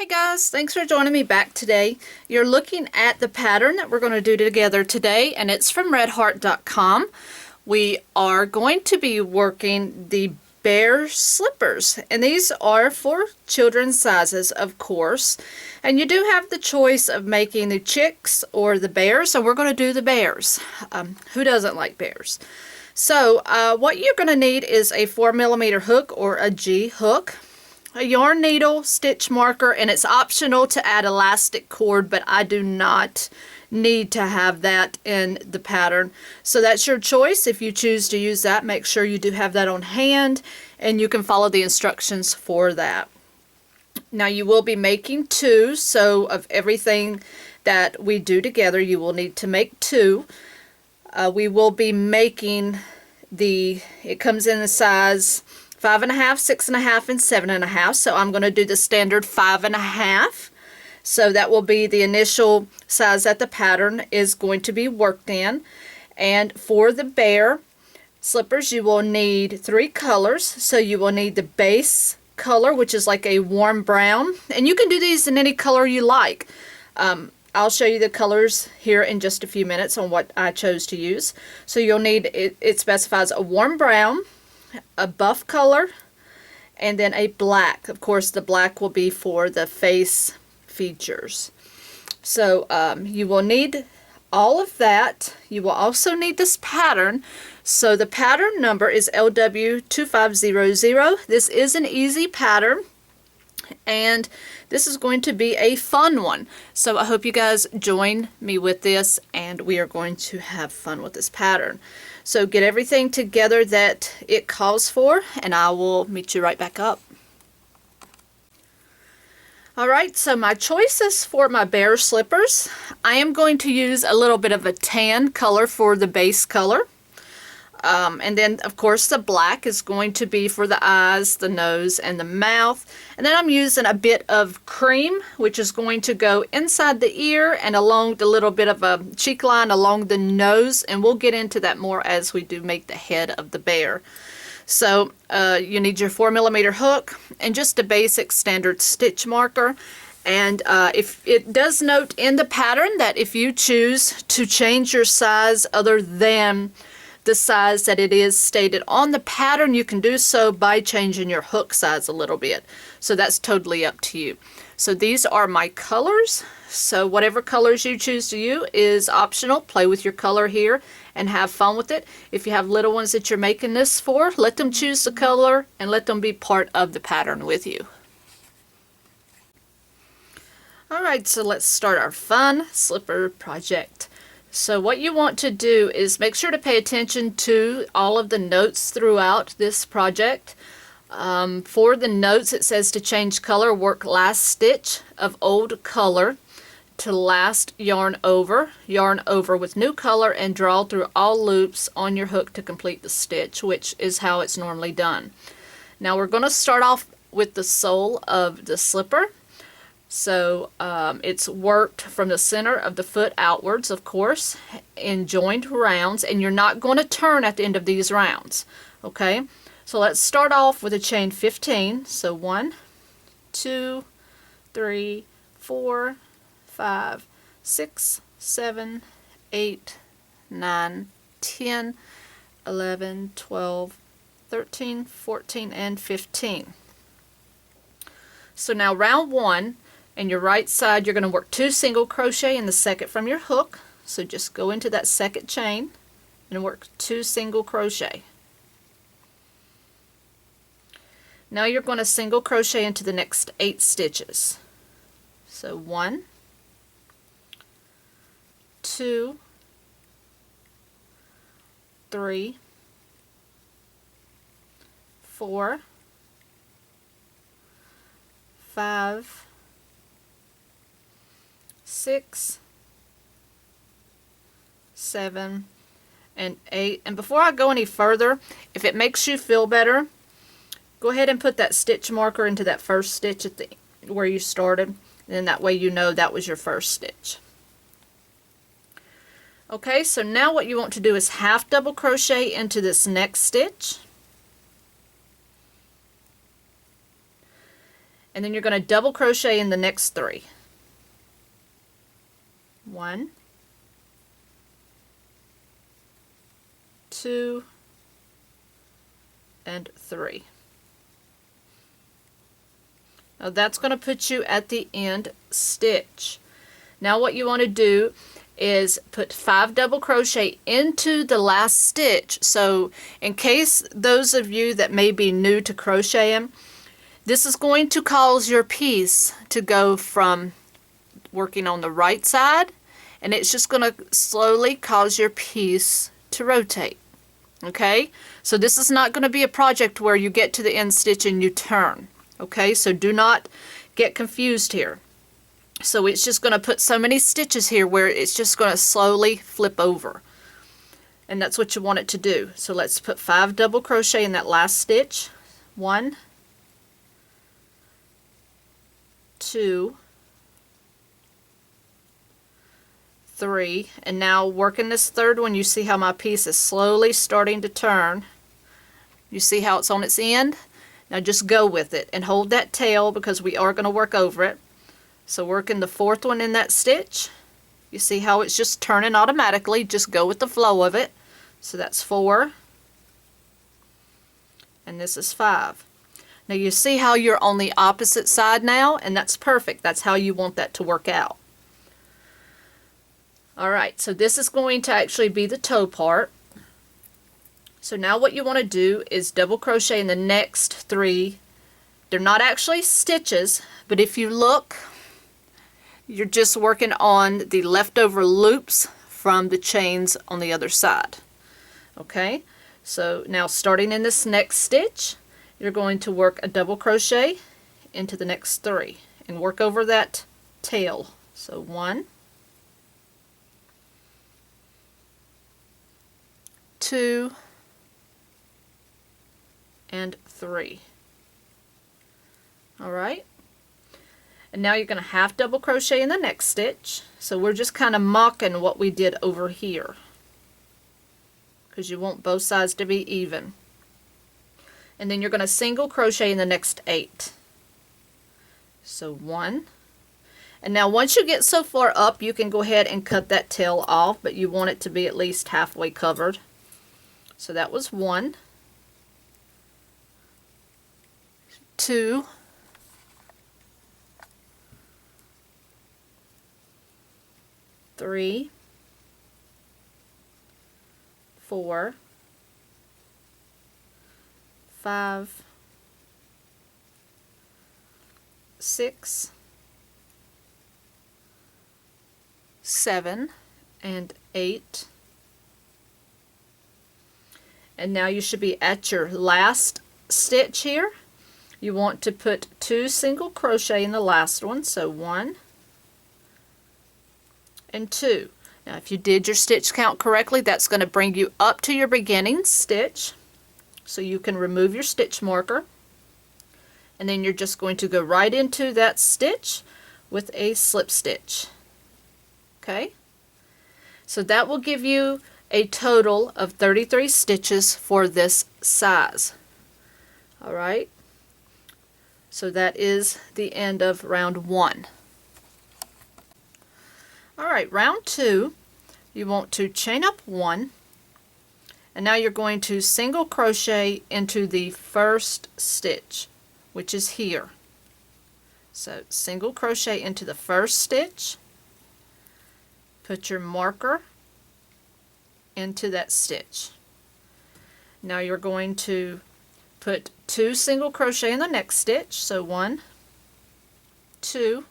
Hey guys, thanks for joining me back today. You're looking at the pattern that we're going to do together today, and it's from redheart.com. We are going to be working the bear slippers, and these are for children's sizes, of course. And you do have the choice of making the chicks or the bears, so we're going to do the bears. Who doesn't like bears? So what you're going to need is a 4mm hook or a G hook, a yarn needle, stitch marker, and it's optional to add elastic cord, but I do not need to have that in the pattern. So that's your choice. If you choose to use that, make sure you do have that on hand and you can follow the instructions for that. Now you will be making two, so of everything that we do together, you will need to make two. We will be making it comes in the size 5.5, 6.5, and 7.5. So I'm going to do the standard 5.5. So that will be the initial size that the pattern is going to be worked in. And for the bear slippers, you will need 3 colors. So you will need the base color, which is like a warm brown. And you can do these in any color you like. I'll show you the colors here in just a few minutes on what I chose to use. So you'll need, it specifies a warm brown, a buff color, and then a black. Of course, the black will be for the face features. So you will need all of that. You will also need this pattern. So the pattern number is LW2500. This is an easy pattern, and this is going to be a fun one. So I hope you guys join me with this, and we are going to have fun with this pattern. So get everything together that it calls for, and I will meet you right back up. Alright, so my choices for my bear slippers, I am going to use a little bit of a tan color for the base color. And then, of course, the black is going to be for the eyes, the nose, and the mouth. And then I'm using a bit of cream, which is going to go inside the ear and along the little bit of a cheek line along the nose. And we'll get into that more as we do make the head of the bear. So you need your 4mm hook and just a basic standard stitch marker. And if it does note in the pattern that if you choose to change your size other than the size that it is stated on the pattern, you can do so by changing your hook size a little bit. So that's totally up to you. So these are my colors. So whatever colors you choose to use is optional. Play with your color here and have fun with it. If you have little ones that you're making this for, let them choose the color and let them be part of the pattern with you. Alright, so let's start our fun slipper project. So what you want to do is make sure to pay attention to all of the notes throughout this project. For the notes, it says to change color, work last stitch of old color to last yarn over with new color, and draw through all loops on your hook to complete the stitch, which is how it's normally done. Now we're going to start off with the sole of the slipper. So it's worked from the center of the foot outwards, of course, in joined rounds, and you're not going to turn at the end of these rounds. Okay, so let's start off with a chain 15. So 1, 2, 3, 4, 5, 6, 7, 8, 9, 10, 11, 12, 13, 14, and 15. So now round 1. And your right side, you're going to work 2 single crochet in the second from your hook. So just go into that second chain and work 2 single crochet. Now you're going to single crochet into the next 8 stitches. So 1, 2, 3, 4, 5, 6, 7, and 8. And before I go any further, if it makes you feel better, go ahead and put that stitch marker into that first stitch at where you started, and then that way you know that was your first stitch. Okay, so now what you want to do is half double crochet into this next stitch, and then you're going to double crochet in the next 3. 1, 2, and 3. Now that's going to put you at the end stitch. Now what you want to do is put 5 double crochet into the last stitch. So in case those of you that may be new to crocheting, this is going to cause your piece to go from working on the right side, and it's just going to slowly cause your piece to rotate. Okay, so this is not going to be a project where you get to the end stitch and you turn. Okay, so do not get confused here. So it's just going to put so many stitches here where it's just going to slowly flip over. And that's what you want it to do. So let's put 5 double crochet in that last stitch. 1, 2, 3, and now working this third one, you see how my piece is slowly starting to turn. You see how it's on its end? Now just go with it and hold that tail because we are going to work over it. So working the 4th one in that stitch, you see how it's just turning automatically. Just go with the flow of it. So that's 4, and this is 5. Now you see how you're on the opposite side now, and that's perfect. That's how you want that to work out. Alright, so this is going to actually be the toe part. So now what you want to do is double crochet in the next 3. They're not actually stitches, but if you look, you're just working on the leftover loops from the chains on the other side. Okay, so now starting in this next stitch, you're going to work a double crochet into the next 3 and work over that tail. So 1, 2, and 3. Alright, and now you're going to half double crochet in the next stitch. So we're just kind of mocking what we did over here because you want both sides to be even. And then you're going to single crochet in the next 8. So 1, and now once you get so far up, you can go ahead and cut that tail off, but you want it to be at least halfway covered. So that was 1, 2, 3, 4, 5, 6, 7, and 8. And now you should be at your last stitch here. You want to put 2 single crochet in the last one, so 1 and 2. Now if you did your stitch count correctly, that's going to bring you up to your beginning stitch. So you can remove your stitch marker, and then you're just going to go right into that stitch with a slip stitch. Okay, so that will give you a total of 33 stitches for this size. Alright, so that is the end of round 1. Alright, round 2, you want to chain up 1, and now you're going to single crochet into the first stitch, which is here. So single crochet into the first stitch, put your marker into that stitch. Now you're going to put 2 single crochet in the next stitch, so 1, 2,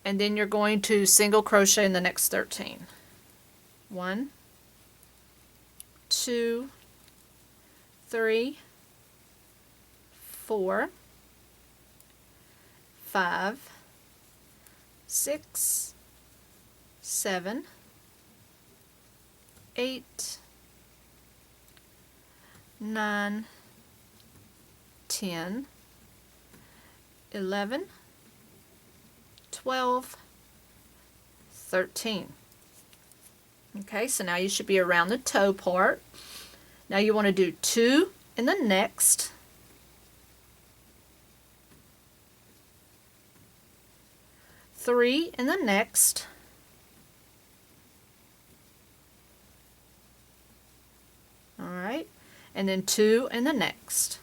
and then you're going to single crochet in the next 13. 1, 2, 3, 4, 5, 6, 7, 8, 9, 10, 11, 12, 13. Okay, so now you should be around the toe part. Now you want to do 2 in the next, 3 in the next. Alright, and then 2 in the next.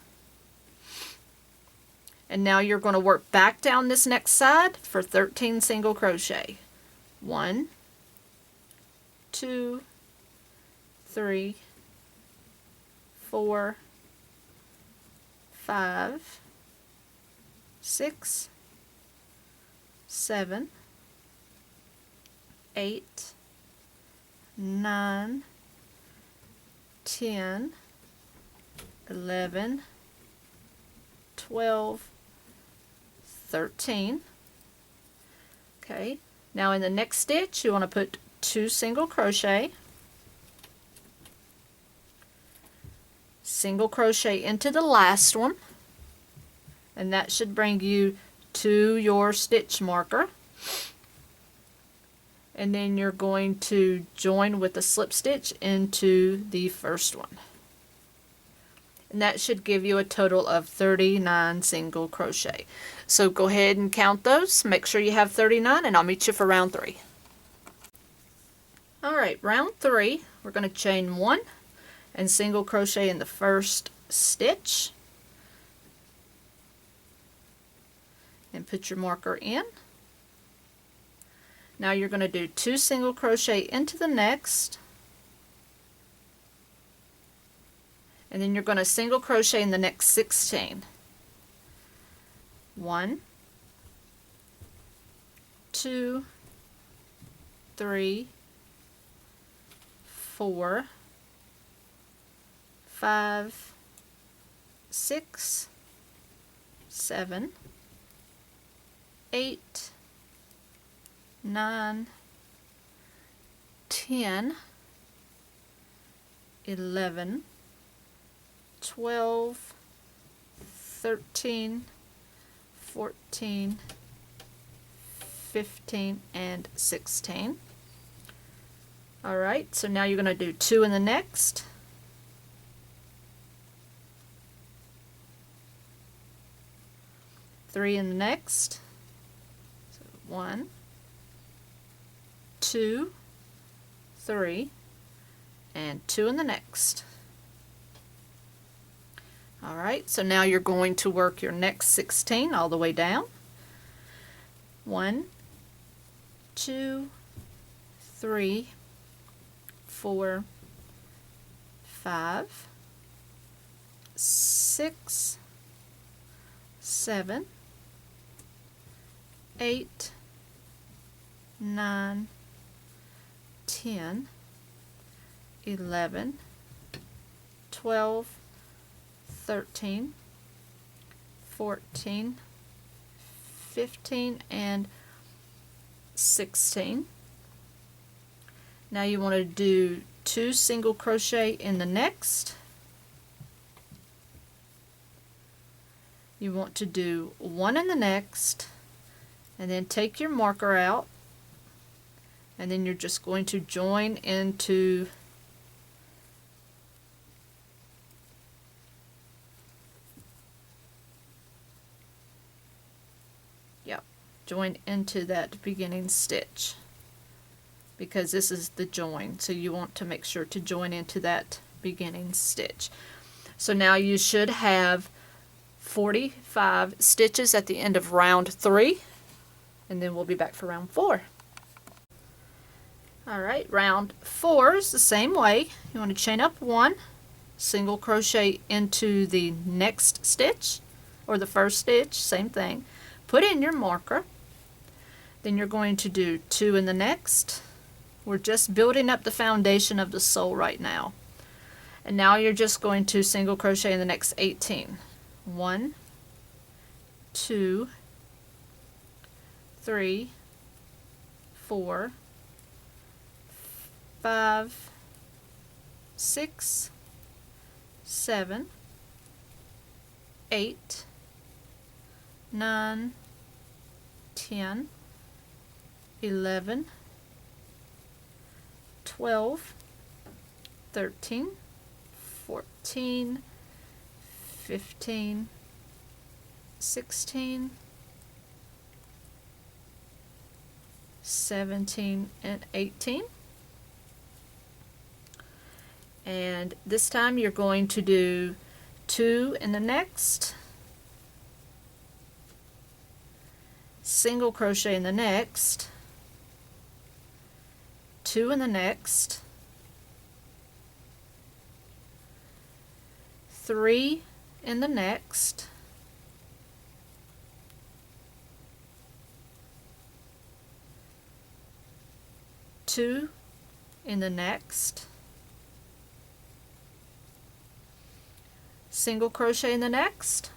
And now you're going to work back down this next side for 13 single crochet. 1, 2, 3, 4, 5, 6, 7, 8, 9, 10, 11, 12, 13. Okay, now in the next stitch you want to put 2 single crochet, single crochet into the last one, and that should bring you to your stitch marker. And then you're going to join with a slip stitch into the first one. And that should give you a total of 39 single crochet. So go ahead and count those. Make sure you have 39, and I'll meet you for round 3. Alright, round 3, we're going to chain 1 and single crochet in the first stitch. And put your marker in. Now you're going to do 2 single crochet into the next, and then you're going to single crochet in the next 16. 1, 2, 3, 4, 5, 6, 7, 8, 9, 10, 11, 12, 13, 14, 15, and 16. Alright, so now you're going to do 2 in the next. Three in the next. So 1, 2, 3, and 2 in the next. Alright, so now you're going to work your next 16 all the way down. 1, 2, 3, 4, 5, 6, 7, 8, 9, 10, 11, 12, 13, 14, 15, and 16. Now you want to do 2 single crochet in the next. You want to do 1 in the next, and then take your marker out, and then you're just going to join into join into that beginning stitch, because this is the join, so you want to make sure to join into that beginning stitch. So now you should have 45 stitches at the end of round 3, and then we'll be back for round 4. Alright, round 4 is the same way. You want to chain up 1, single crochet into the next stitch, or the first stitch, same thing. Put in your marker. Then you're going to do 2 in the next. We're just building up the foundation of the sole right now. And now you're just going to single crochet in the next 18. 1, 2, 3, 4, 5, 6, 7, 8, 9, 10, 11, 12, 13, 14, 15, 16, 17, and 18. And this time you're going to do 2 in the next, single crochet in the next, 2 in the next, 3 in the next, 2 in the next, single crochet in the next,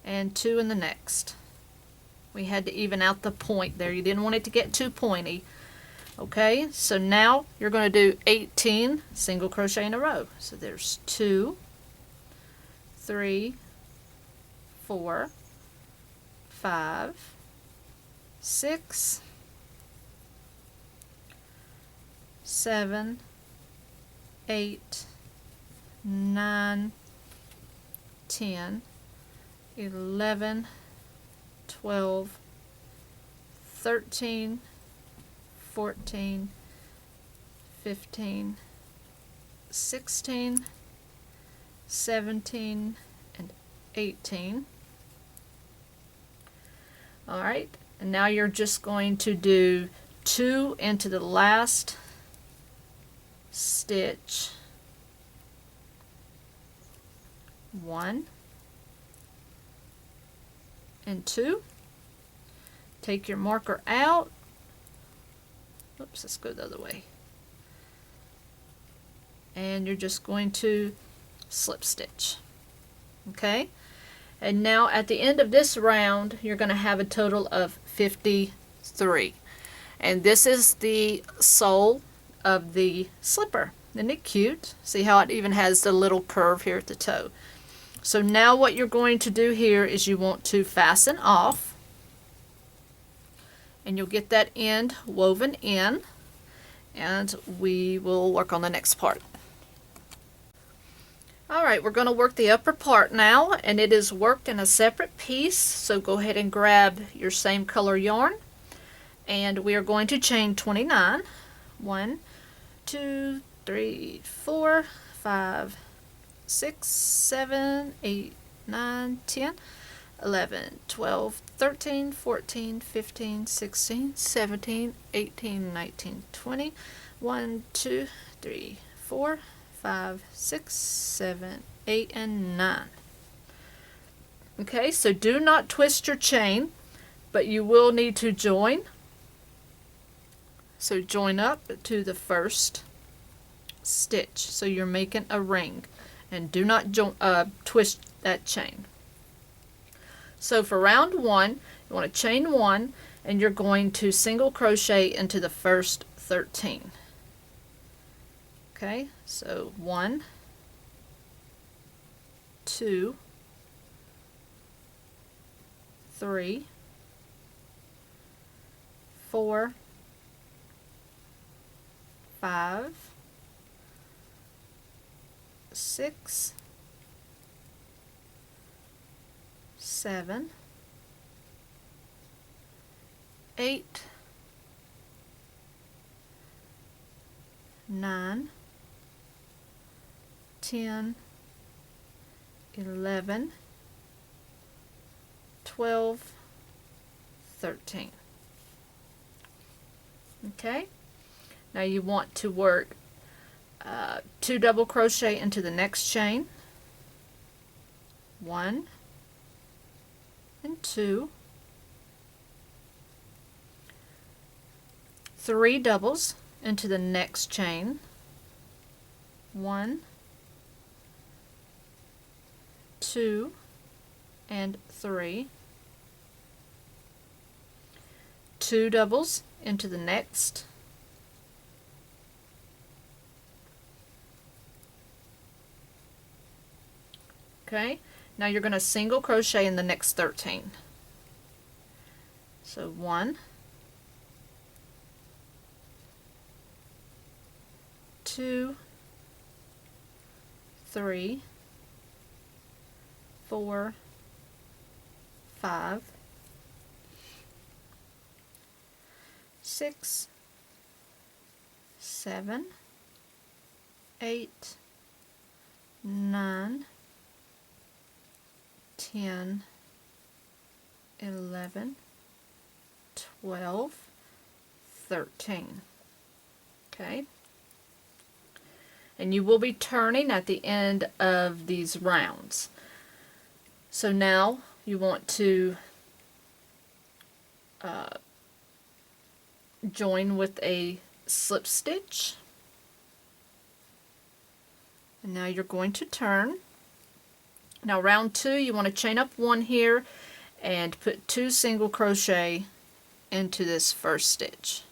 and 2 in the next. We had to even out the point there. You didn't want it to get too pointy. Okay, so now you're going to do 18 single crochet in a row. So there's 2, 3, 4, 5, 6, 7, 8, 9, 10, 11, 12, 13, 14, 15, 16, 17, and 18. Alright, and now you're just going to do 2 into the last stitch, 1 and 2. Take your marker out. Oops, let's go the other way. And you're just going to slip stitch. Okay? And now at the end of this round, you're going to have a total of 53. And this is the sole of the slipper. Isn't it cute? See how it even has the little curve here at the toe. So now what you're going to do here is you want to fasten off, and you'll get that end woven in, and we will work on the next part. Alright, we're going to work the upper part now, and it is worked in a separate piece, so go ahead and grab your same color yarn, and we are going to chain 29. 1, 2, 3, 4, 5, 6, 7, 8, 9, 10, 11, 12, 13, 14, 15, 16, 17, 18, 19, 20, 1, 2, 3, 4, 5, 6, 7, 8, and 9. Okay, so do not twist your chain, but you will need to join. So join up to the first stitch. So you're making a ring, and do not twist that chain. So for round 1, you want to chain 1, and you're going to single crochet into the first 13. Okay, so 1, 2, 3, 4, 5, 6, 7, 8, 9, 10, 11, 12, 13. Okay, now you want to work 2 double crochet into the next chain, 1 and 2, 3 doubles into the next chain, 1, 2, and 3, 2 doubles into the next, okay, now you're going to single crochet in the next 13. So 1, 2, 3, 4, 5, 6, 7, 8, 9, 10, 11, 12, 13. Okay? And you will be turning at the end of these rounds. So now you want to join with a slip stitch. And now you're going to turn. Now round 2, you want to chain up 1 here and put 2 single crochet into this first stitch.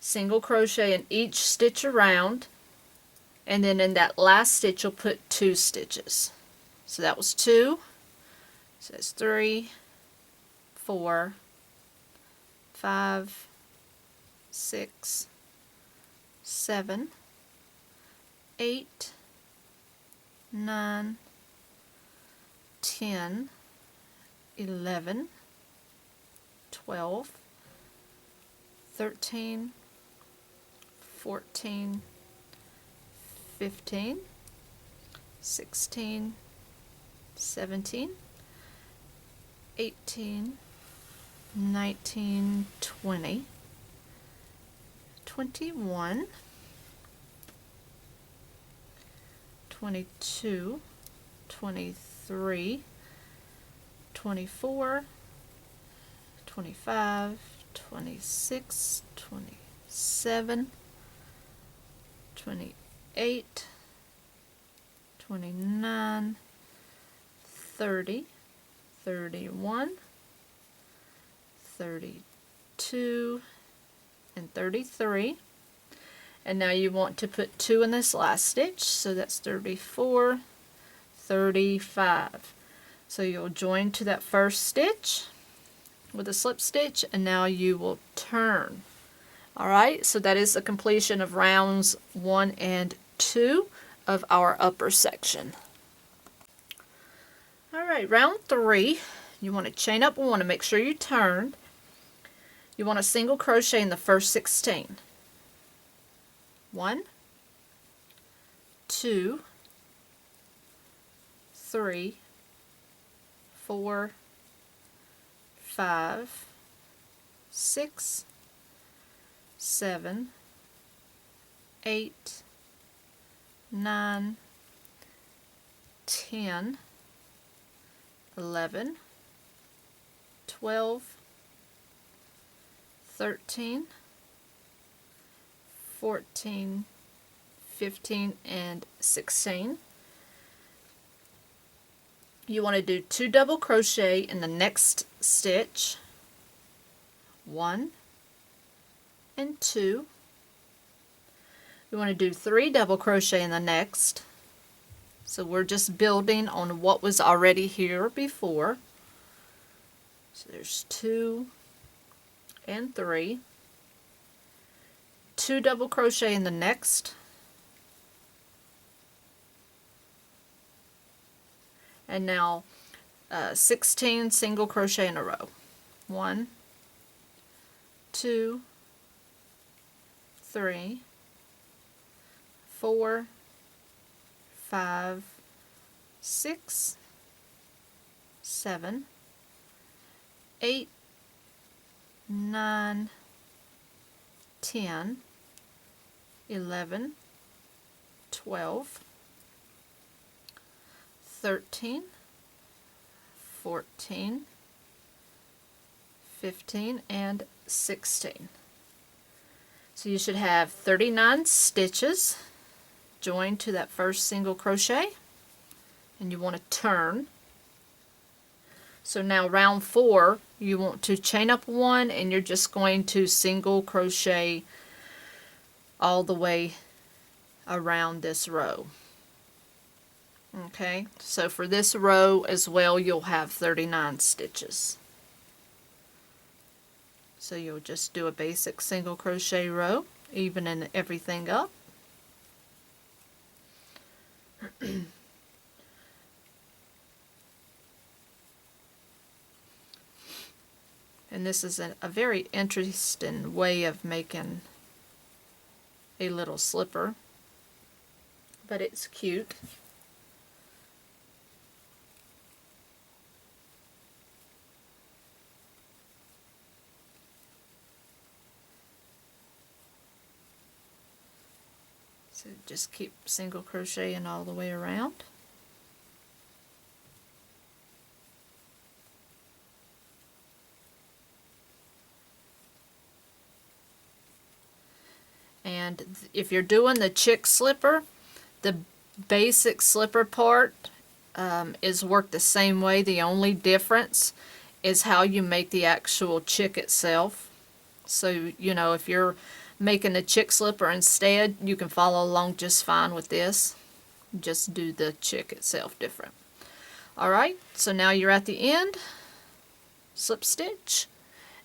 Single crochet in each stitch around, and then in that last stitch you'll put 2 stitches. So that was 2, so that's 3, 4, 5, 6, 7, 8, 9, 10, 11, 12, 13, 14, 15, 16, 17, 18, 19, 20, 21, 22, 23, 24, 25, 26, 27, 28, 29, 30, 31, 32, and 33. And now you want to put 2 in this last stitch, so that's 34, 35. So you'll join to that first stitch with a slip stitch, and now you will turn. Alright, so that is the completion of rounds 1 and 2 of our upper section. Alright, round 3, you want to chain up 1 to make sure you turned. You want to single crochet in the first 16. 1, 2, 3, 4, 5, 6, 7, 8, 9, 10, 11, 12, 13, 14, 15, and 16. You want to do 2 double crochet in the next stitch, 1 and 2. You want to do 3 double crochet in the next. So we're just building on what was already here before. So there's 2 and 3. 2 double crochet in the next. And now 16 single crochet in a row. 1, 2, 3, 4, 5, 6, 7, 8, 9, 10, 11, 12, 13, 14, 15, and 16. So you should have 39 stitches joined to that first single crochet, and you want to turn. So now round 4, you want to chain up 1, and you're just going to single crochet all the way around this row. Okay, so for this row as well, you'll have 39 stitches. So you'll just do a basic single crochet row, evening everything up. And this is a very interesting way of making a little slipper, but it's cute. So just keep single crocheting all the way around. And if you're doing the chick slipper, the basic slipper part is worked the same way. The only difference is how you make the actual chick itself. So, you know, if you're making a chick slipper instead, you can follow along just fine with this. Just do the chick itself different. Alright, so now you're at the end, slip stitch,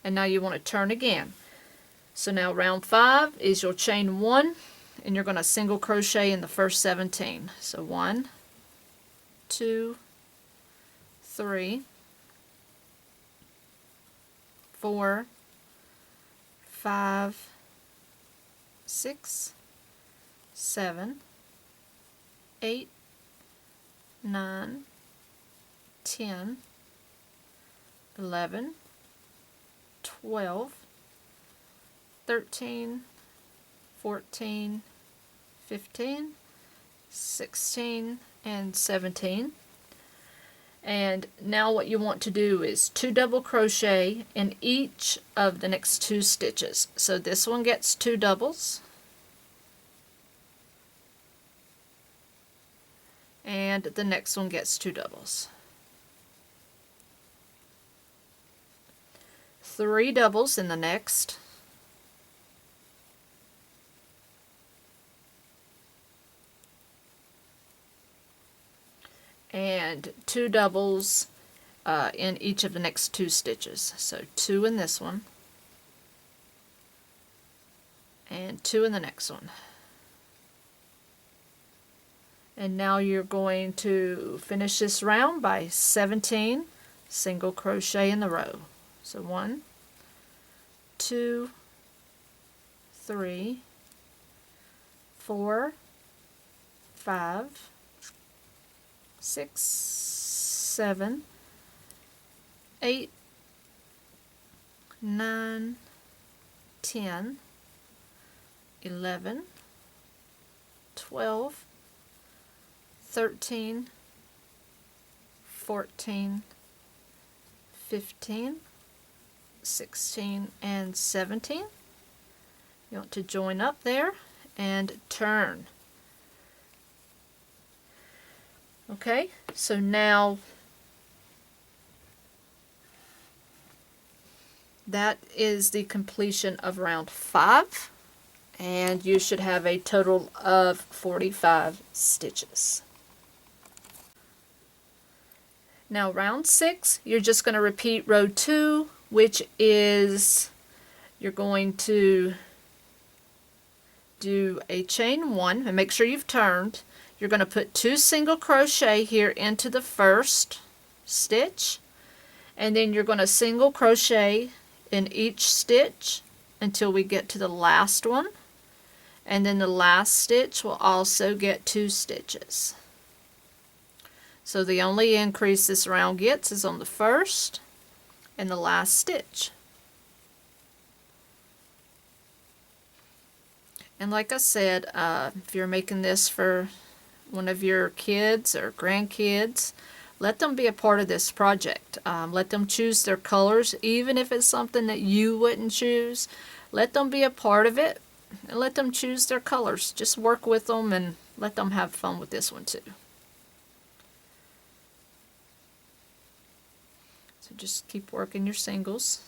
and now you want to turn again. So now round 5 is you'll chain 1, and you're going to single crochet in the first 17. So 1, 2, 3, 4, 5, 6, 7, 8, 9, 10, 11, 12, 13, 14, 15, 16, and 17. And now what you want to do is 2 double crochet in each of the next 2 stitches. So this one gets 2 doubles, and the next one gets 2 doubles. 3 doubles in the next, and 2 doubles in each of the next 2 stitches. So 2 in this one, and 2 in the next one. And now you're going to finish this round by 17 single crochet in the row. So 1, 2, 3, 4, 5, 6, 7, 8, 9, 10, 11, 12, 13, 14, 15, 16, and 17. You want to join up there and turn. Okay, so now that is the completion of round 5, and you should have a total of 45 stitches. Now round 6, you're just going to repeat row 2, which is you're going to do a chain 1 and make sure you've turned. You're going to put 2 single crochet here into the first stitch, and then you're going to single crochet in each stitch until we get to the last one, and then the last stitch will also get 2 stitches. So the only increase this round gets is on the first and the last stitch. And like I said, if you're making this for one of your kids or grandkids, let them be a part of this project. Let them choose their colors, even if it's something that you wouldn't choose. Let them be a part of it and let them choose their colors. Just work with them and let them have fun with this one too. So just keep working your singles.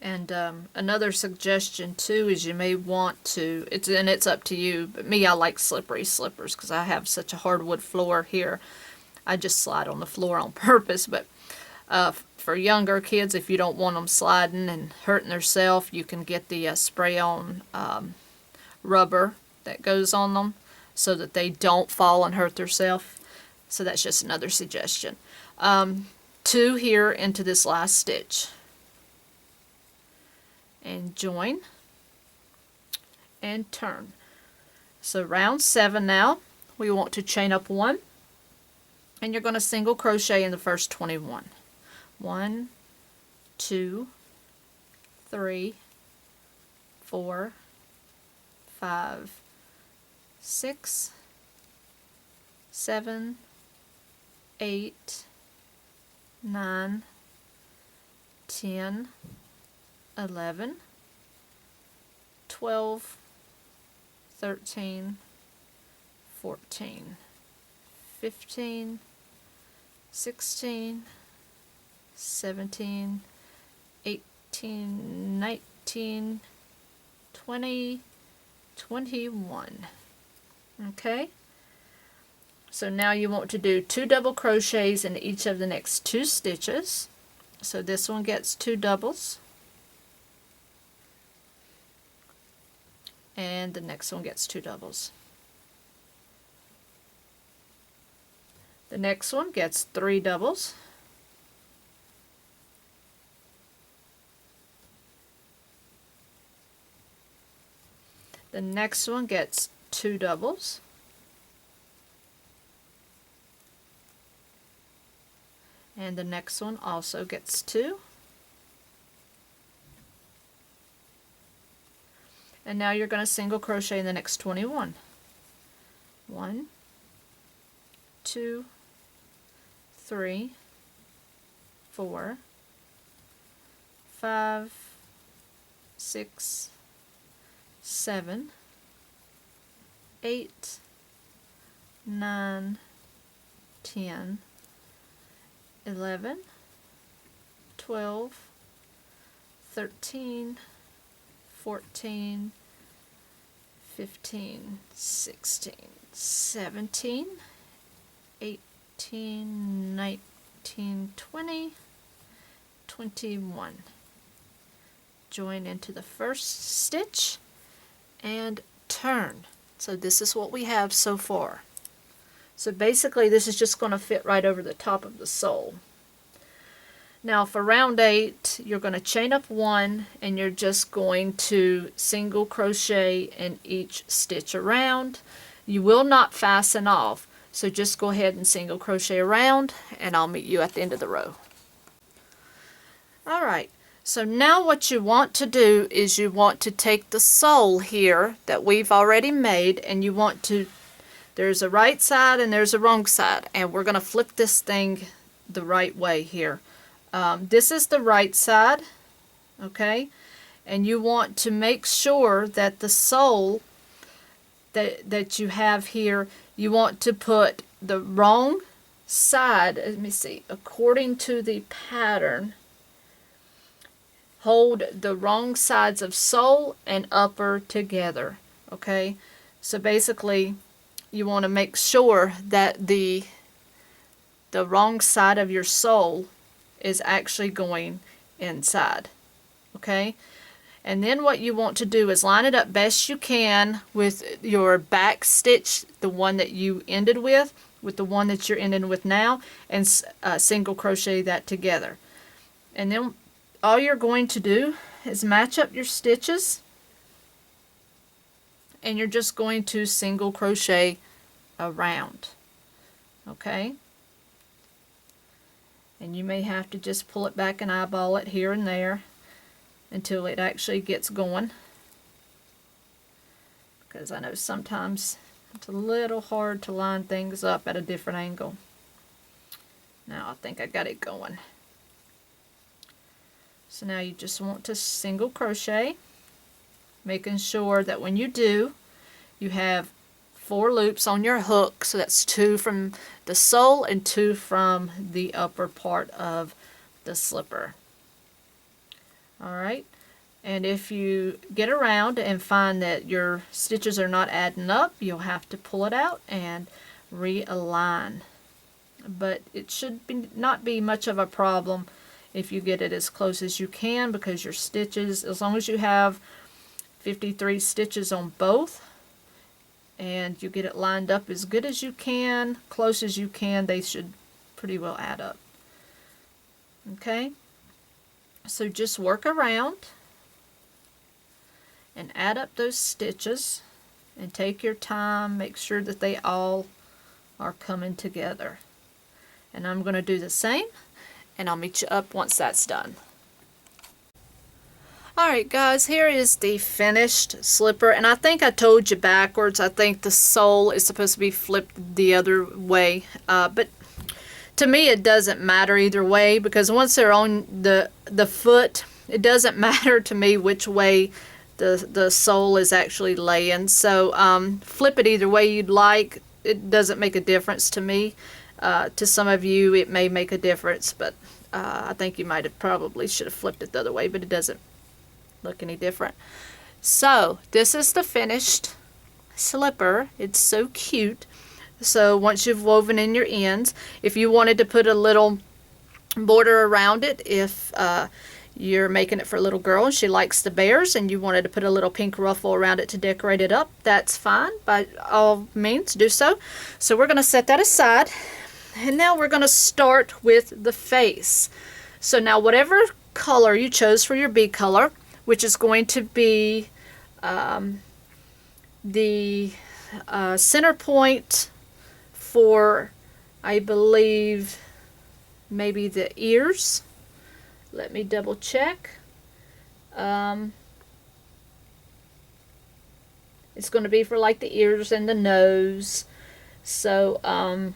And another suggestion too is you may want to, it's up to you, but me, I like slippery slippers because I have such a hardwood floor here. I just slide on the floor on purpose, but for younger kids, if you don't want them sliding and hurting themselves, you can get the spray-on rubber that goes on them so that they don't fall and hurt themselves. So that's just another suggestion. 2 here into this last stitch. And join and turn. So round 7 now, we want to chain up 1, and you're going to single crochet in the first 21. 1, 2, 3, 4, 5, 6, 7, 8, 9, 10, 11, 12, 13, 14, 15, 16, 17, 18, 19, 20, 21. Okay? So now you want to do 2 double crochets in each of the next 2 stitches. So this one gets 2 doubles. And the next one gets 2 doubles. The next one gets 3 doubles. The next one gets 2 doubles. And the next one also gets 2. And now you're going to single crochet in the next 21. 1, 2, 3, 4, 5, 6, 7, 8, 9, 10, 11, 12, 13, 14, 15, 16, 17, 18, 19, 20, 21. Join into the first stitch and turn. So this is what we have so far. So basically this is just going to fit right over the top of the sole. Now for round 8, you're going to chain up 1 and you're just going to single crochet in each stitch around. You will not fasten off, so just go ahead and single crochet around and I'll meet you at the end of the row. Alright, so now what you want to do is you want to take the sole here that we've already made, and you want to, there's a right side and there's a wrong side, and we're going to flip this thing the right way here. This is the right side, okay, and you want to make sure that the sole that you have here, you want to put the wrong side, let me see, according to the pattern, hold the wrong sides of sole and upper together, okay? So basically you want to make sure that the wrong side of your sole is actually going inside, okay? And then what you want to do is line it up best you can with your back stitch, the one that you ended with the one that you're ending with now, and single crochet that together. And then all you're going to do is match up your stitches, and you're just going to single crochet around, okay? And you may have to just pull it back and eyeball it here and there until it actually gets going, because I know sometimes it's a little hard to line things up at a different angle. Now I think I got it going. So now you just want to single crochet, making sure that when you do, you have 4 loops on your hook, so that's 2 from the sole and 2 from the upper part of the slipper. Alright, and if you get around and find that your stitches are not adding up, you'll have to pull it out and realign. But it should not be much of a problem if you get it as close as you can, because your stitches, as long as you have 53 stitches on both and you get it lined up as good as you can, close as you can, they should pretty well add up. Okay, so just work around and add up those stitches and take your time, make sure that they all are coming together. And I'm going to do the same, and I'll meet you up once that's done. Alright guys, here is the finished slipper, and I think I told you backwards. I think the sole is supposed to be flipped the other way, but to me it doesn't matter either way, because once they're on the foot, it doesn't matter to me which way the sole is actually laying. So flip it either way you'd like. It doesn't make a difference to me. To some of you it may make a difference, but I think you might have probably should have flipped it the other way, but it doesn't look any different. So this is the finished slipper. It's so cute. So once you've woven in your ends, if you wanted to put a little border around it, if you're making it for a little girl and she likes the bears and you wanted to put a little pink ruffle around it to decorate it up, that's fine. By all means, do so. So we're going to set that aside, and now we're going to start with the face. So now whatever color you chose for your bee color, which is going to be the center point for, I believe, maybe the ears. Let me double check. It's going to be for like the ears and the nose. So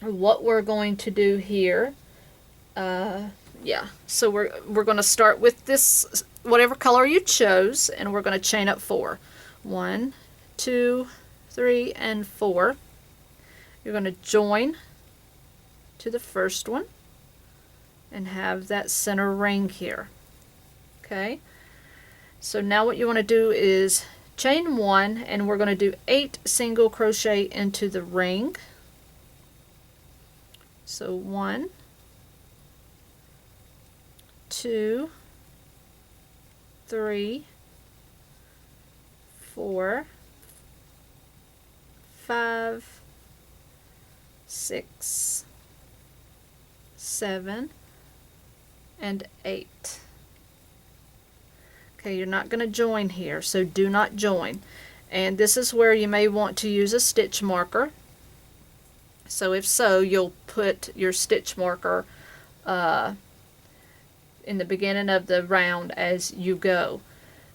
what we're going to do here, yeah, so we're going to start with this, whatever color you chose, and we're going to chain up 4. 1, 2, 3, and 4. You're going to join to the first one and have that center ring here. Okay, so now what you want to do is chain 1, and we're going to do 8 single crochet into the ring. So 1, 2, 3, 4, 5, 6, 7, and 8. Okay, you're not going to join here, so do not join. And this is where you may want to use a stitch marker. So if so, you'll put your stitch marker in the beginning of the round as you go.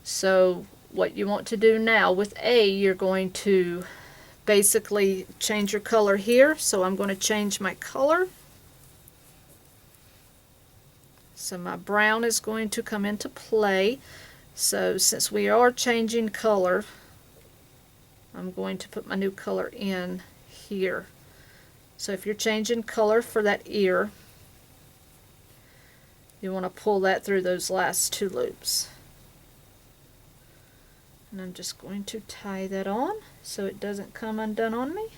So what you want to do now with A, you're going to basically change your color here. So I'm going to change my color. So my brown is going to come into play. So since we are changing color, I'm going to put my new color in here. So if you're changing color for that ear, you want to pull that through those last 2 loops. And I'm just going to tie that on so it doesn't come undone on me.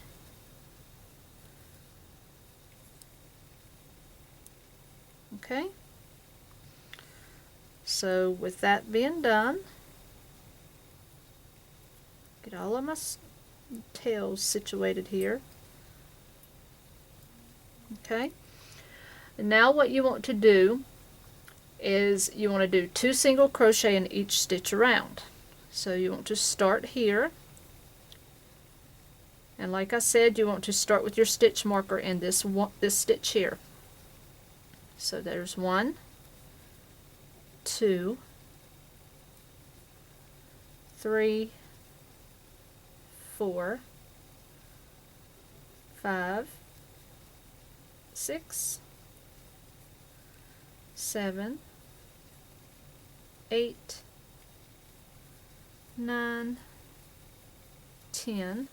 Okay. So with that being done, get all of my tails situated here. Okay. And now what you want to do is you want to do 2 single crochet in each stitch around. So you want to start here, and like I said, you want to start with your stitch marker in this stitch here. So there's 1, 2, 3, 4, 5, 6, 7, 8, 9, 10,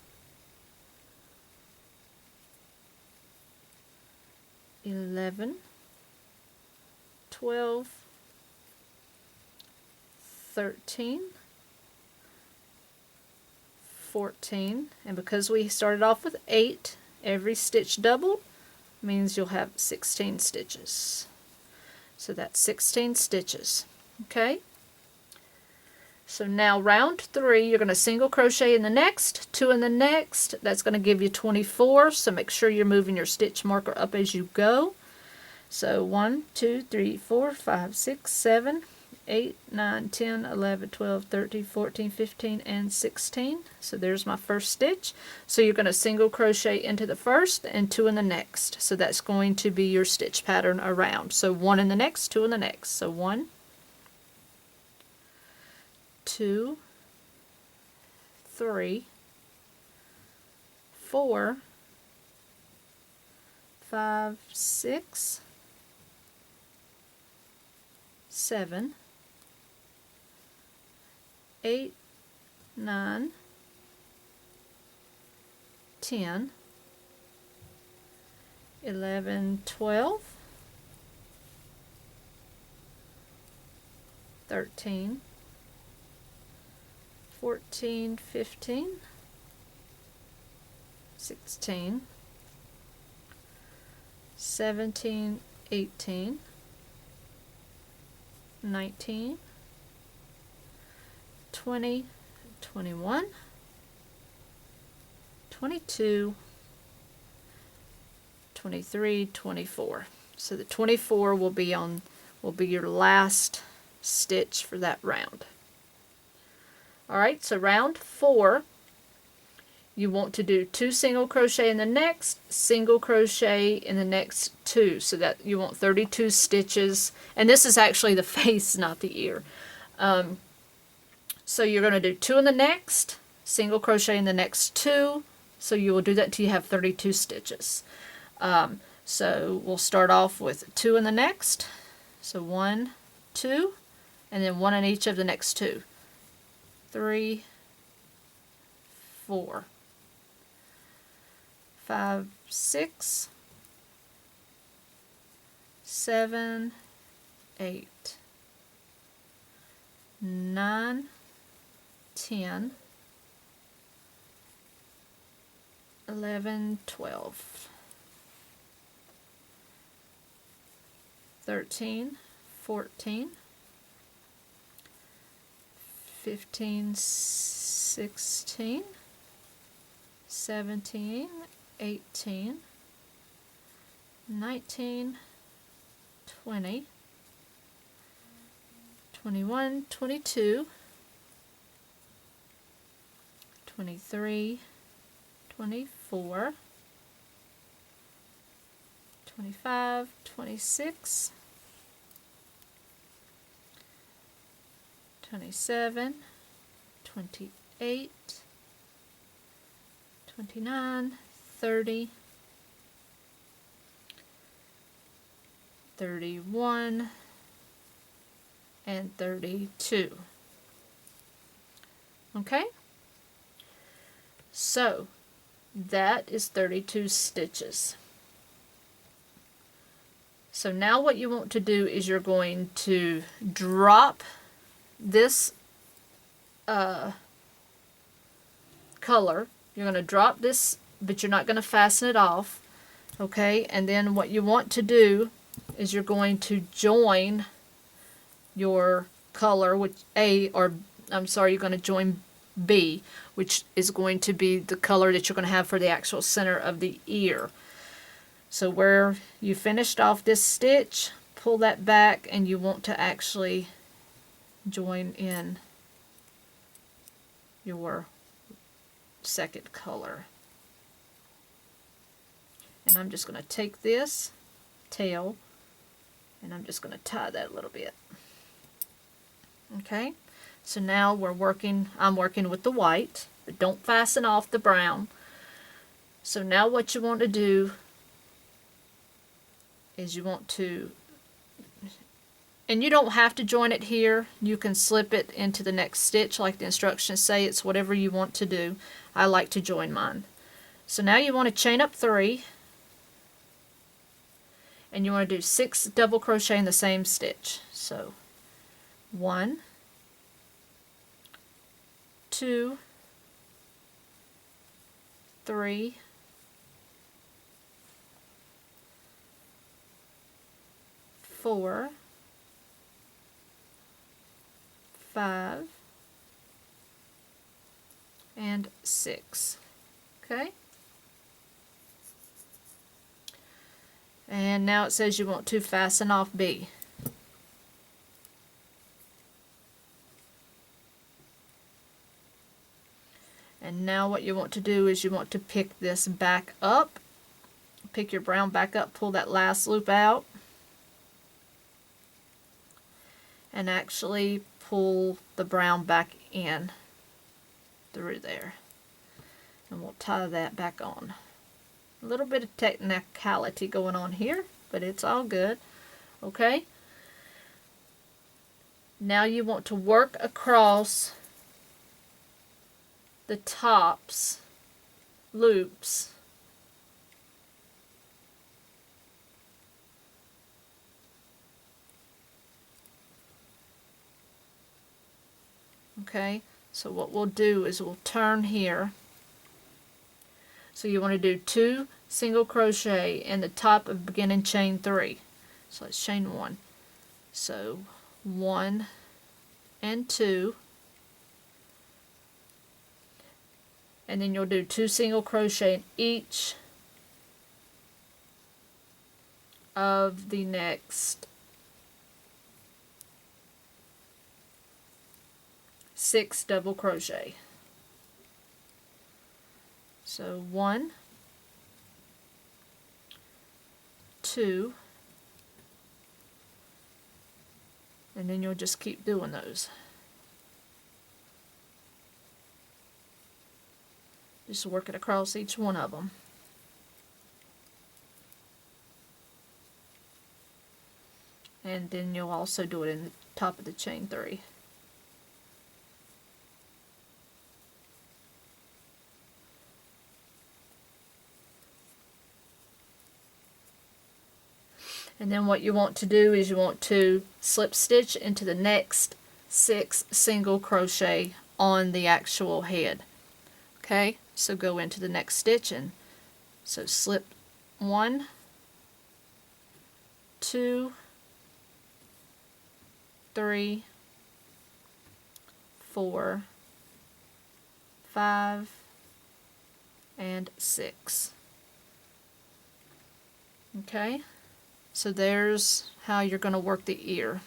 11, 12, 13, 14, and because we started off with 8, every stitch doubled means you'll have 16 stitches. So that's 16 stitches. Okay? So now round 3, you're going to single crochet in the next, 2 in the next. That's going to give you 24, so make sure you're moving your stitch marker up as you go. So 1, 2, 3, 4, 5, 6, 7, 8, 9, 10, 11, 12, 13, 14, 15, and 16. So there's my first stitch. So you're going to single crochet into the first and 2 in the next. So that's going to be your stitch pattern around. So 1 in the next, 2 in the next. So 1, 2, 3, 4, 5, 6, 7, 8, 9, 10, 11, 12, 13, 14, 15, 16, 17, 18, 19, 20, 21, 22, 23, 24. So the 24 will be your last stitch for that round. Alright, so round 4, you want to do 2 single crochet in the next, single crochet in the next 2, so that you want 32 stitches, and this is actually the face, not the ear. So you're going to do 2 in the next, single crochet in the next 2, so you will do that till you have 32 stitches. So we'll start off with 2 in the next, so 1, 2, and then 1 in each of the next 2. 3, 4, 5, 6, 7, 8, 9, 10, 11, 12, 13, 14, 15, 16, 17, 18, 19, 20, 21, 22, 23, 24, 25, 26, 27, 28, 29, 30, 31, and 32. Okay? So, that is 32 stitches. So now what you want to do is you're going to drop this color. You're going to drop this, but you're not going to fasten it off. Okay, and then what you want to do is you're going to join your color with you're going to join B, which is going to be the color that you're going to have for the actual center of the ear. So where you finished off this stitch, pull that back, and you want to actually join in your second color. And I'm just going to take this tail and I'm just going to tie that a little bit. Okay, so now I'm working with the white, but don't fasten off the brown. So now what you want to do is you want to, and you don't have to join it here, you can slip it into the next stitch like the instructions say. It's whatever you want to do. I like to join mine. So now you want to chain up 3, and you want to do 6 double crochet in the same stitch. So 1, 2, 3, 4, 5, and 6. Okay? And now it says you want to fasten off B. And now what you want to do is you want to pick this back up. Pick your brown back up, pull that last loop out, and actually pull the brown back in through there. And we'll tie that back on. A little bit of technicality going on here, but it's all good. Okay? Now you want to work across the tops loops okay, so what we'll do is we'll turn here. So you want to do 2 single crochet in the top of beginning chain 3. So let's chain 1. So 1 and 2, and then you'll do 2 single crochet in each of the next 6 double crochet. So 1, 2, and then you'll just keep doing those. Just work it across each one of them. And then you'll also do it in the top of the chain 3. And then what you want to do is you want to slip stitch into the next 6 single crochet on the actual head. Okay, so go into the next stitch and so slip 1, 2, 3, 4, 5, and 6. Okay, so there's how you're going to work the ear.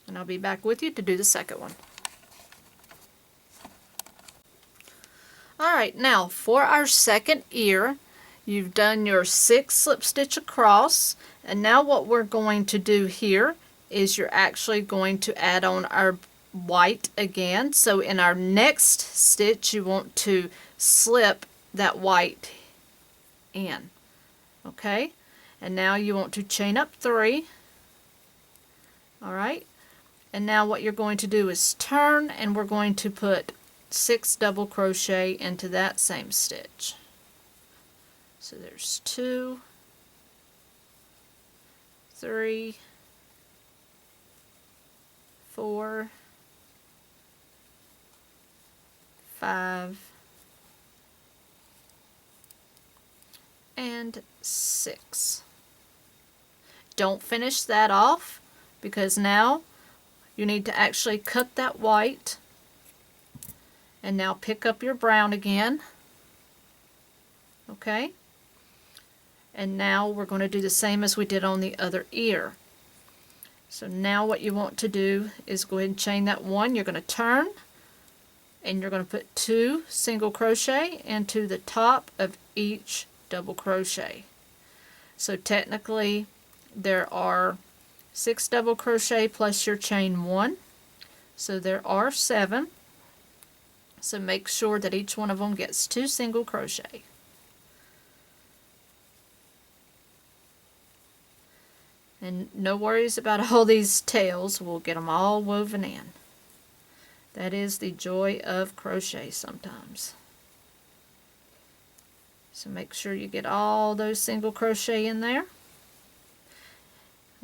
And I'll be back with you to do the second one. Alright, now for our second ear, you've done your 6 slip stitch across, and now what we're going to do here is you're actually going to add on our white again. So in our next stitch you want to slip that white in. Okay, and now you want to chain up 3. Alright, and now what you're going to do is turn, and we're going to put 6 double crochet into that same stitch. So there's 2, 3, 4, 5, and 6. Don't finish that off, because now you need to actually cut that white, and now pick up your brown again. Okay, and now we're going to do the same as we did on the other ear. So now what you want to do is go ahead and chain that 1. You're going to turn, and you're going to put 2 single crochet into the top of each double crochet. So technically there are 6 double crochet plus your chain 1, so there are 7. So make sure that each one of them gets 2 single crochet. And no worries about all these tails, we'll get them all woven in. That is the joy of crochet sometimes. So make sure you get all those single crochet in there.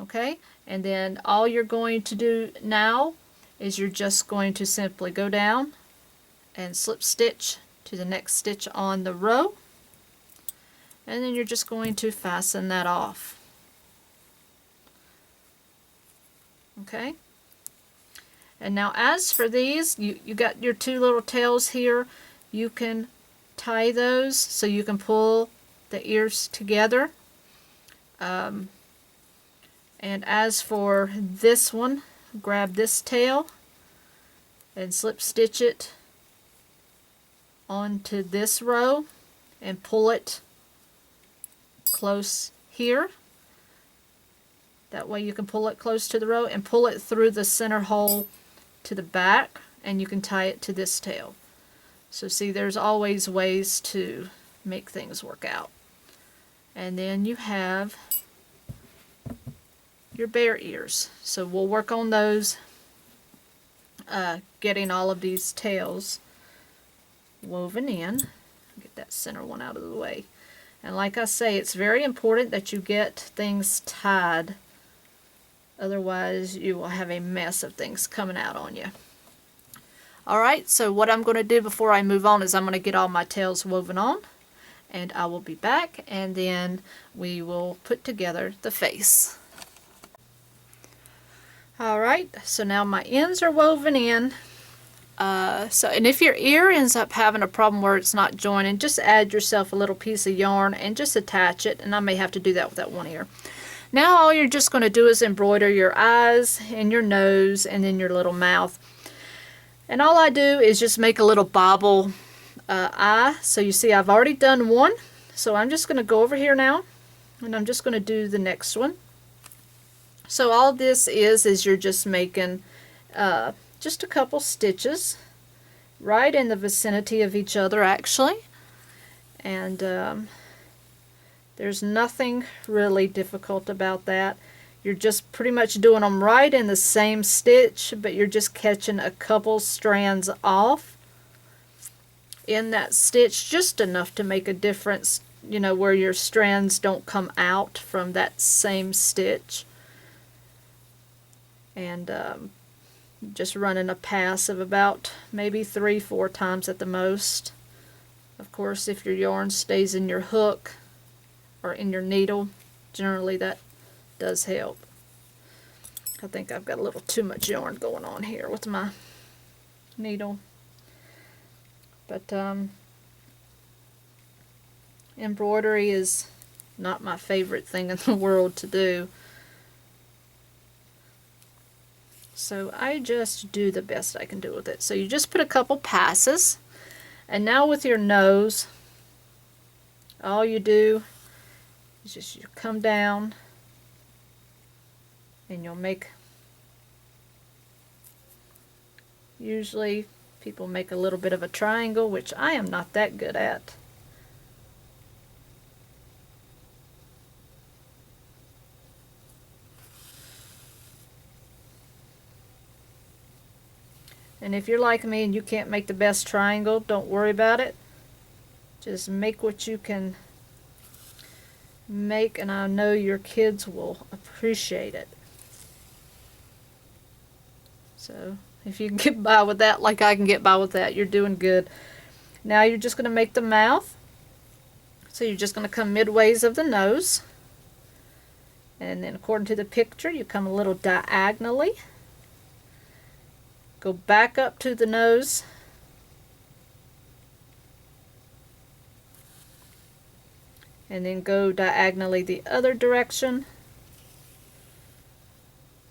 Okay, and then all you're going to do now is you're just going to simply go down and slip stitch to the next stitch on the row, and then you're just going to fasten that off. Okay, and now as for these, you got your two little tails here. You can tie those so you can pull the ears together. And as for this one, grab this tail and slip stitch it onto this row and pull it close here. That way you can pull it close to the row and pull it through the center hole to the back, and you can tie it to this tail. So see, there's always ways to make things work out. And then you have your bear ears. So we'll work on those, getting all of these tails woven in. Get that center one out of the way. And like I say, it's very important that you get things tied. Otherwise, you will have a mess of things coming out on you. Alright, so what I'm going to do before I move on is I'm going to get all my tails woven on, and I will be back, and then we will put together the face. Alright, so now my ends are woven in. And if your ear ends up having a problem where it's not joining, just add yourself a little piece of yarn and just attach it, and I may have to do that with that one ear. Now all you're just going to do is embroider your eyes and your nose and then your little mouth. And all I do is just make a little bobble eye. So you see I've already done one. So I'm just going to go over here now and I'm just going to do the next one. So all this is you're just making just a couple stitches right in the vicinity of each other actually. And there's nothing really difficult about that. You're just pretty much doing them right in the same stitch, but you're just catching a couple strands off in that stitch, just enough to make a difference, you know, where your strands don't come out from that same stitch. And just running a pass of about maybe 3-4 times at the most. Of course, if your yarn stays in your hook or in your needle, generally that does help. I think I've got a little too much yarn going on here with my needle. But embroidery is not my favorite thing in the world to do. So I just do the best I can do with it. So you just put a couple passes, and now with your nose, all you do is just you come down and you'll make, usually people make a little bit of a triangle, which I am not that good at. And if you're like me and you can't make the best triangle, don't worry about it. Just make what you can make, and I know your kids will appreciate it. So if you can get by with that like I can get by with that, you're doing good. Now you're just going to make the mouth. So you're just going to come midways of the nose. And then according to the picture, you come a little diagonally. Go back up to the nose. And then go diagonally the other direction.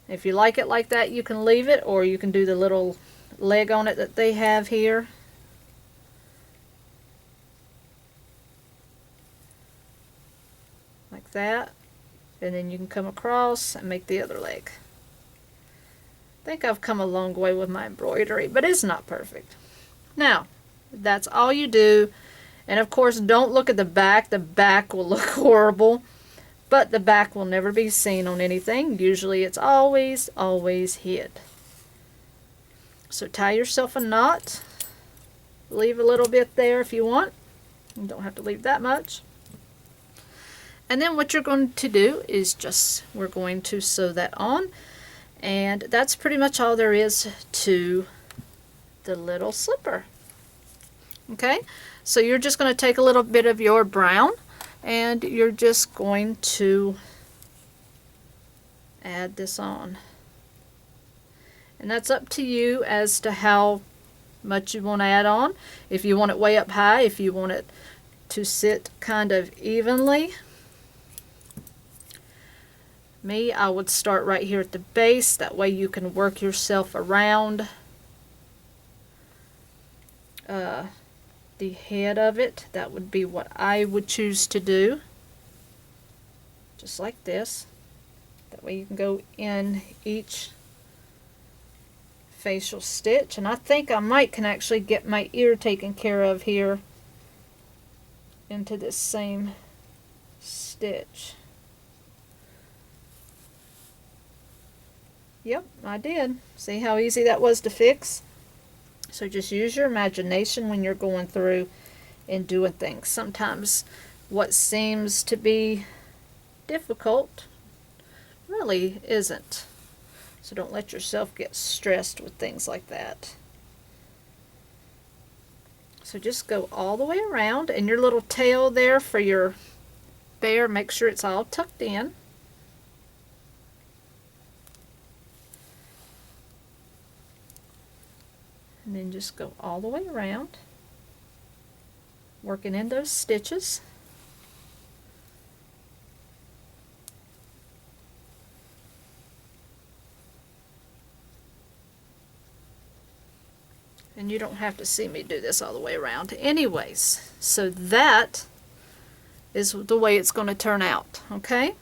If you like it like that, you can leave it, or you can do the little leg on it that they have here. Like that. And then you can come across and make the other leg. I think I've come a long way with my embroidery, but it's not perfect. Now, that's all you do. And of course, don't look at the back. The back will look horrible. But the back will never be seen on anything. Usually it's always, always hid. So tie yourself a knot. Leave a little bit there if you want. You don't have to leave that much. And then what you're going to do is we're going to sew that on, and that's pretty much all there is to the little slipper. Okay, so you're just going to take a little bit of your brown and you're just going to add this on. And that's up to you as to how much you want to add on. If you want it way up high, if you want it to sit kind of evenly. Me, I would start right here at the base. That way you can work yourself around the head of it. That would be what I would choose to do. Just like this. That way you can go in each facial stitch. And I think I can actually get my ear taken care of here into this same stitch. Yep, I did. See how easy that was to fix? So just use your imagination when you're going through and doing things. Sometimes what seems to be difficult really isn't. So don't let yourself get stressed with things like that. So just go all the way around, and your little tail there for your bear, make sure it's all tucked in. And then just go all the way around, working in those stitches. And you don't have to see me do this all the way around anyways. So that is the way it's going to turn out, okay?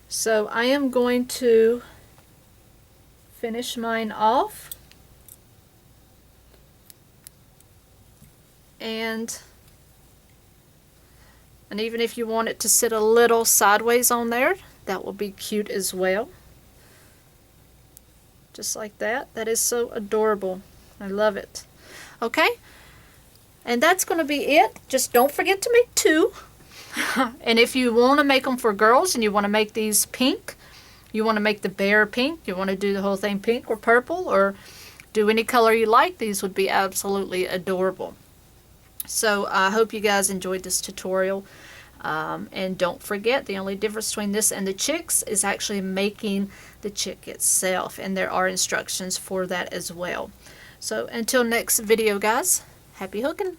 So I am going to finish mine off. And even if you want it to sit a little sideways on there, that will be cute as well. Just like that. That is so adorable. I love it. Okay, and that's going to be it. Just don't forget to make 2. And if you want to make them for girls and you want to make these pink, you want to make the bear pink, you want to do the whole thing pink or purple, or do any color you like, these would be absolutely adorable. So I hope you guys enjoyed this tutorial. And don't forget, the only difference between this and the chicks is actually making the chick itself. And there are instructions for that as well. So until next video, guys, happy hooking!